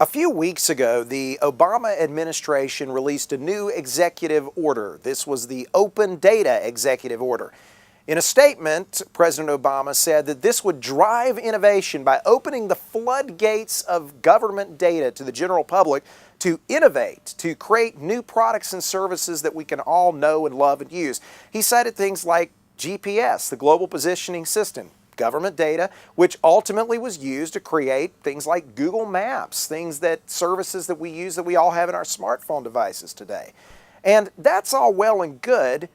A few weeks ago, the Obama administration released a new executive order. This was the Open Data Executive Order. In a statement, President Obama said that this would drive innovation by opening the floodgates of government data to the general public to innovate, to create new products and services that we can all know and love and use. He cited things like GPS, the Global Positioning System, government data, which ultimately was used to create things like Google Maps, services that we use that we all have in our smartphone devices today. And that's all well and good,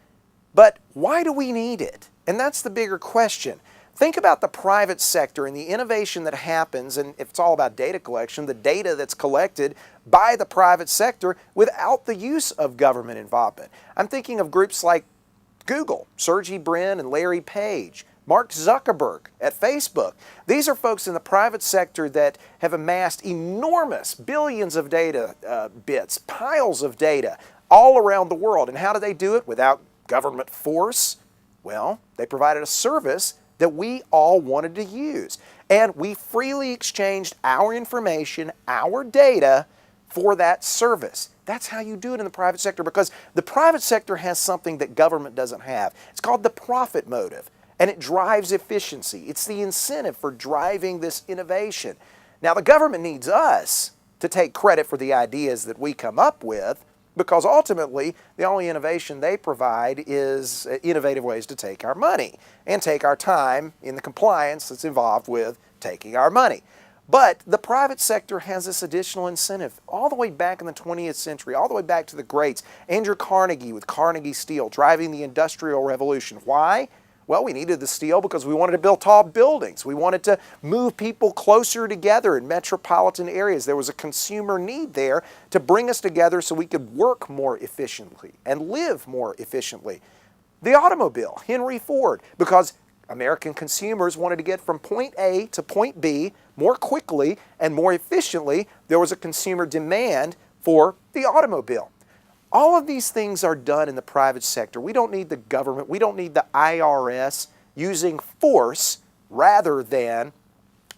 but why do we need it? And that's the bigger question. Think about the private sector and the innovation that happens, and if it's all about data collection, the data that's collected by the private sector without the use of government involvement. I'm thinking of groups like Google, Sergey Brin and Larry Page, Mark Zuckerberg at Facebook. These are folks in the private sector that have amassed enormous billions of data bits, piles of data all around the world. And how do they do it without government force? Well, they provided a service that we all wanted to use. And we freely exchanged our information, our data, for that service. That's how you do it in the private sector, because the private sector has something that government doesn't have. It's called the profit motive. And it drives efficiency. It's the incentive for driving this innovation. Now, the government needs us to take credit for the ideas that we come up with, because ultimately, the only innovation they provide is innovative ways to take our money and take our time in the compliance that's involved with taking our money. But the private sector has this additional incentive all the way back in the 20th century, all the way back to the greats. Andrew Carnegie with Carnegie Steel driving the Industrial Revolution. Why? Well, we needed the steel because we wanted to build tall buildings. We wanted to move people closer together in metropolitan areas. There was a consumer need there to bring us together so we could work more efficiently and live more efficiently. The automobile, Henry Ford, because American consumers wanted to get from point A to point B more quickly and more efficiently. There was a consumer demand for the automobile. All of these things are done in the private sector. We don't need the government. We don't need the IRS using force rather than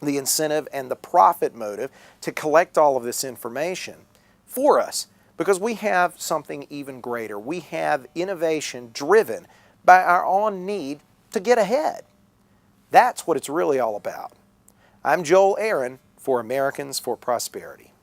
the incentive and the profit motive to collect all of this information for us, because we have something even greater. We have innovation driven by our own need to get ahead. That's what it's really all about. I'm Joel Aaron for Americans for Prosperity.